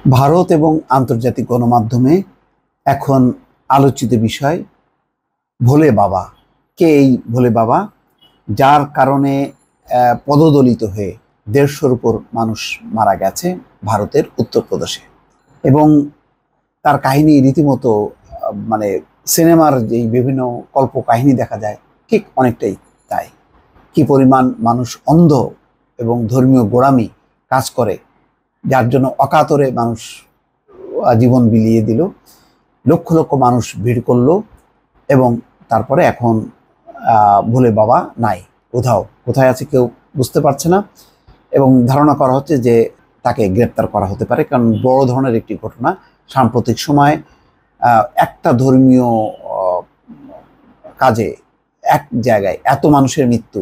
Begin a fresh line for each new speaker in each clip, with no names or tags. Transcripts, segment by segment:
ভারত এবং আন্তর্জাতিক গণমাধ্যমে এখন আলোচিত বিষয় ভোলে বাবা। কে এই ভোলে বাবা, যার কারণে পদদলিত হয়ে 150-র উপর মানুষ মারা গেছে ভারতের উত্তরপ্রদেশে। এবং তার কাহিনী রীতিমতো মানে সিনেমার যেই বিভিন্ন কল্প কাহিনী দেখা যায় ঠিক অনেকটাই তাই। কি পরিমাণ মানুষ অন্ধ এবং ধর্মীয় গোঁড়ামি কাজ করে, যার জন্য অকাতরে মানুষ জীবন বিলিয়ে দিল, লক্ষ লক্ষ মানুষ ভিড় করলো এবং তারপরে এখন ভোলে বাবা নাই, কোথায় আছে কেউ বুঝতে পারছে না। এবং ধারণা করা হচ্ছে যে তাকে গ্রেপ্তার করা হতে পারে, কারণ বড় ধরনের একটি ঘটনা। সাম্প্রতিক সময় একটা ধর্মীয় কাজে এক জায়গায় এত মানুষের মৃত্যু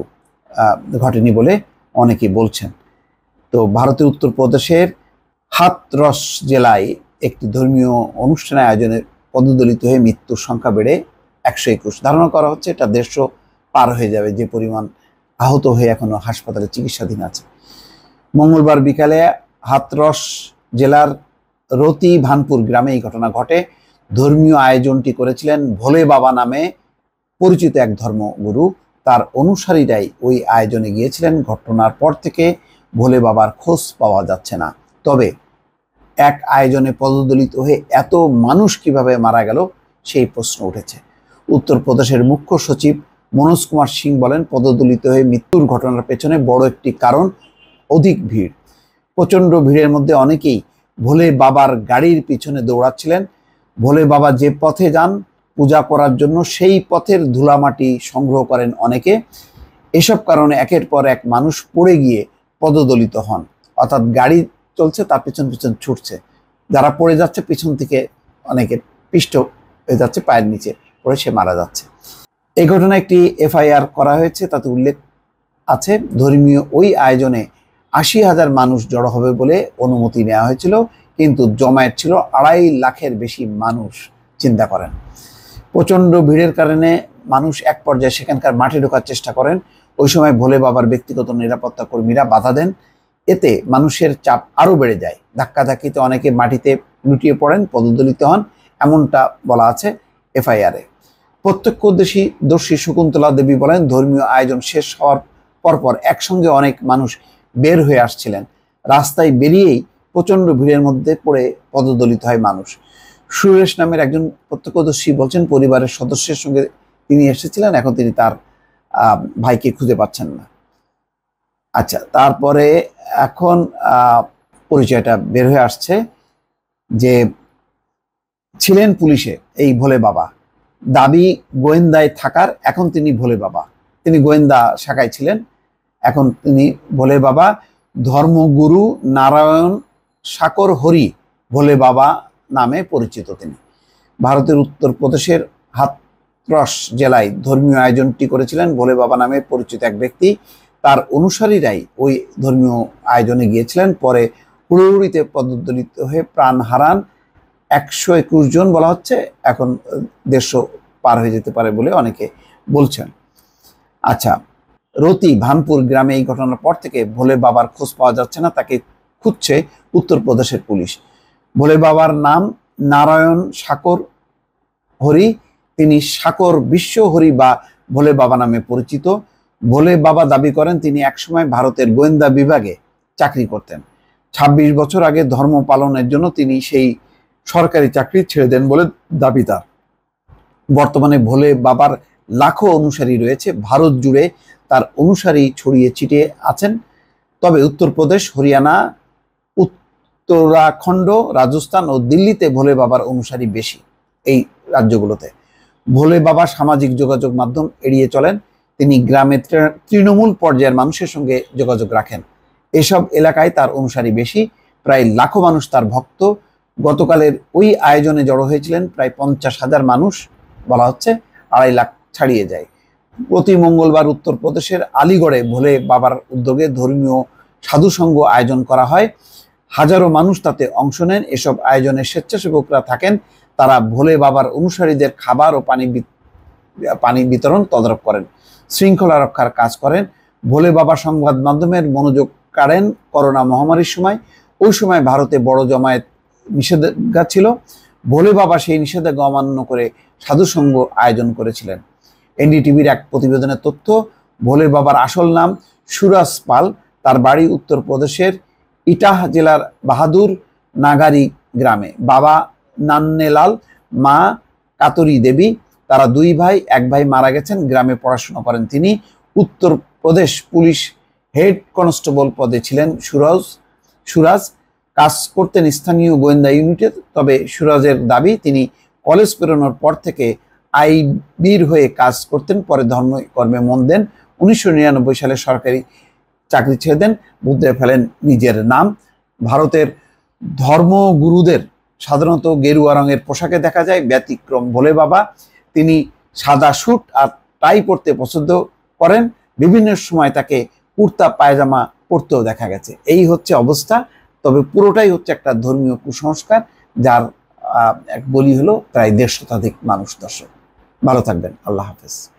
ঘটেনি বলে অনেকেই বলছেন। তো ভারতের উত্তরপ্রদেশের হাথরস জেলায় একটি ধর্মীয় অনুষ্ঠানের আয়োজনে পদদলিত হয়ে মৃত্যুর সংখ্যা বেড়ে 121। ধারণা করা হচ্ছে এটা 150 পার হয়ে যাবে, যে পরিমাণ আহত হয়ে এখনো হাসপাতালে চিকিৎসাধীন আছে। মঙ্গলবার বিকালে হাথরস জেলার রতি ভানপুর গ্রামে এই ঘটনা ঘটে। ধর্মীয় আয়োজনটি করেছিলেন ভোলে বাবা নামে পরিচিত এক ধর্মগুরু। তার অনুসারীরাই ওই আয়োজনে গিয়েছিলেন। ঘটনার পর থেকে ভোলে বাবার খোঁজ পাওয়া যাচ্ছে না। তবে এক আয়োজনে পদদলিত হয়ে এত মানুষ কিভাবে মারা গেল সেই প্রশ্ন উঠেছে। উত্তরপ্রদেশের মুখ্য সচিব মনোজ কুমার সিং বলেন, পদদলিত হয়ে মৃত্যুর ঘটনার পেছনে বড় একটি কারণ অধিক ভিড়। প্রচণ্ড ভিড়ের মধ্যে অনেকেই ভোলে বাবার গাড়ির পিছনে দৌড়াচ্ছিলেন। ভোলে বাবা যে পথে যান পূজা করার জন্য, সেই পথের ধুলামাটি সংগ্রহ করেন অনেকে। এসব কারণে একের পর এক মানুষ পড়ে গিয়ে পদদলিত হন, অর্থাৎ গাড়ি চলছে তার পিছন পিছন ছুটছে, যারা পড়ে যাচ্ছে পিছন থেকে অনেকে পিষ্ট হয়ে যাচ্ছে, পায়ের নিচে পড়ে সে মারা যাচ্ছে। এই ঘটনায় একটি এফআইআর করা হয়েছে। তাতে উল্লেখ আছে ধর্মীয় ওই আয়োজনে 80,000 মানুষ জড়ো হবে বলে অনুমতি নেওয়া হয়েছিল, কিন্তু জমায়েত ছিল 2.5 লাখের বেশি মানুষ। চিন্তা করেন, প্রচণ্ড ভিড়ের কারণে মানুষ এক পর্যায়ে সেখানকার মাঠে ঢোকার চেষ্টা করেন। ওই সময় ভোলে বাবার ব্যক্তিগত নিরাপত্তা কর্মীরা বাধা দেন। এতে মানুষের চাপ আরও বেড়ে যায়। ধাক্কাধাক্কিতে অনেকে মাটিতে লুটিয়ে পড়েন, পদদলিত হন, এমনটা বলা আছে এফআইআরে। প্রত্যক্ষদর্শী শকুন্তলা দেবী বলেন, ধর্মীয় আয়োজন শেষ হওয়ার পরপর একসঙ্গে অনেক মানুষ বের হয়ে আসছিলেন। রাস্তায় বেরিয়েই প্রচণ্ড ভিড়ের মধ্যে পড়ে পদদলিত হয় মানুষ। সুরেশ নামের একজন প্রত্যক্ষদর্শী বলছেন, পরিবারের সদস্যের সঙ্গে তিনি এসেছিলেন, এখন তিনি তার ভাইকে খুঁজে পাচ্ছেন না। আচ্ছা, তারপরে এখন পরিচয়টা বের হয়ে আসছে যে ছিলেন পুলিশে এই ভোলে বাবা, দাবি গোয়েন্দায় থাকার, এখন তিনি ভোলে বাবা। তিনি গোয়েন্দা শাখায় ছিলেন, এখন তিনি ভোলে বাবা। ধর্মগুরু নারায়ণ সাকর হরি ভোলে বাবা নামে পরিচিত তিনি। ভারতের উত্তরপ্রদেশের হাথরস জেলায় ধর্মীয় আয়োজনটি করেছিলেন ভোলে বাবা নামে পরিচিত এক ব্যক্তি। তার অনুসারীরাই ওই ধর্মীয় আয়োজনে গিয়েছিলেন। পরে হুড়োহুড়িতে পদদলিত হয়ে প্রাণ হারান 121 জন বলা হচ্ছে, এখন 150 পার হয়ে যেতে পারে বলে অনেকে বলছেন। আচ্ছা, রতি ভানপুর গ্রামে এই ঘটনার পর থেকে ভোলে বাবার খোঁজ পাওয়া যাচ্ছে না, তাকে খুঁজছে উত্তরপ্রদেশের পুলিশ। ভোলে বাবার নাম নারায়ণ সাকর হরি। তিনি সাকর বিশ্ব হরি বা ভোলে বাবা নামে পরিচিত। ভোলে বাবা দাবি করেন তিনি একসময় ভারতের গোয়েন্দা বিভাগে চাকরি করতেন। 26 বছর আগে ধর্ম পালনের জন্য তিনি সেই সরকারি চাকরি ছেড়ে দেন বলে দাবি তার। বর্তমানে ভোলে বাবার লাখো অনুসারী রয়েছে, ভারত জুড়ে তার অনুসারী ছড়িয়ে ছিটিয়ে আছেন। তবে উত্তরপ্রদেশ, হরিয়ানা, উত্তরাখণ্ড, রাজস্থান ও দিল্লিতে ভোলে বাবার অনুসারী বেশি। এই রাজ্যগুলোতে ভোলে বাবা সামাজিক যোগাযোগ মাধ্যম এড়িয়ে চলেন। তিনি গ্রামে তৃণমূল পর্যায়ের মানুষের সঙ্গে যোগাযোগ রাখেন। এসব এলাকায় তার অনুসারী বেশি, প্রায় লাখো মানুষ তার ভক্ত। গতকালের ওই আয়োজনে জড়ো হয়েছিলেন প্রায় 50,000 মানুষ, বলা হচ্ছে 2.5 লাখ ছাড়িয়ে যায়। প্রতি মঙ্গলবার উত্তরপ্রদেশের আলিগড়ে ভোলে বাবার উদ্যোগে ধর্মীয় সাধুসঙ্গ আয়োজন করা হয়। হাজারো মানুষ তাতে অংশ নেন। এসব আয়োজনে স্বেচ্ছাসেবকরা থাকেন, তারা ভোলে বাবার অনুসারীদের খাবার ও পানি বিতরণ তদারক করেন, শৃঙ্খলা রক্ষার কাজ করেন। ভোলে বাবা সংবাদ মাধ্যমের মনোযোগ কাড়েন করোনা মহামারীর সময়। ওই সময় ভারতে বড় জমায়েত নিষেধাজ্ঞা ছিল। ভোলে বাবা সেই নিষেধাজ্ঞা অমান্য করে সাধুসঙ্গ আয়োজন করেছিলেন। এনডিটিভির এক প্রতিবেদনের তথ্য, ভোলে বাবার আসল নাম সুরাজ পাল। তার বাড়ি উত্তরপ্রদেশের ইটাহ জেলার বাহাদুর নাগারি গ্রামে। বাবা নান্নেলাল, মা কাতরি দেবী। তারা দুই ভাই, এক ভাই মারা গেছেন। গ্রামে পড়াশোনা করেন তিনি। উত্তরপ্রদেশ পুলিশ হেড কনস্টেবল পদে ছিলেন সুরাজ। কাজ করতেন স্থানীয় গোয়েন্দা ইউনিটে। তবে সুরাজের দাবি, তিনি কলেজ পেরোনোর পর থেকে আইবির হয়ে কাজ করতেন। পরে ধর্মকর্মে মন দেন। 1999 সালে সরকারি চাকরি ছেড়ে দেন, বদলে ফেলেন নিজের নাম। ভারতের ধর্মগুরুদের সাধারণত গেরুয়া রঙের পোশাকে দেখা যায়, ব্যতিক্রম ভোলে বাবা। তিনি সাদা স্যুট আর টাই পরতে পছন্দ করেন। বিভিন্ন সময় তাকে কুর্তা পায়জামা পরতেও দেখা গেছে। এই হচ্ছে অবস্থা। তবে পুরোটাই হচ্ছে একটা ধর্মীয় কুসংস্কার, যার এক বলি হলো প্রায় 150 শতাধিক মানুষ। দর্শক ভালো থাকবেন, আল্লাহ হাফেজ।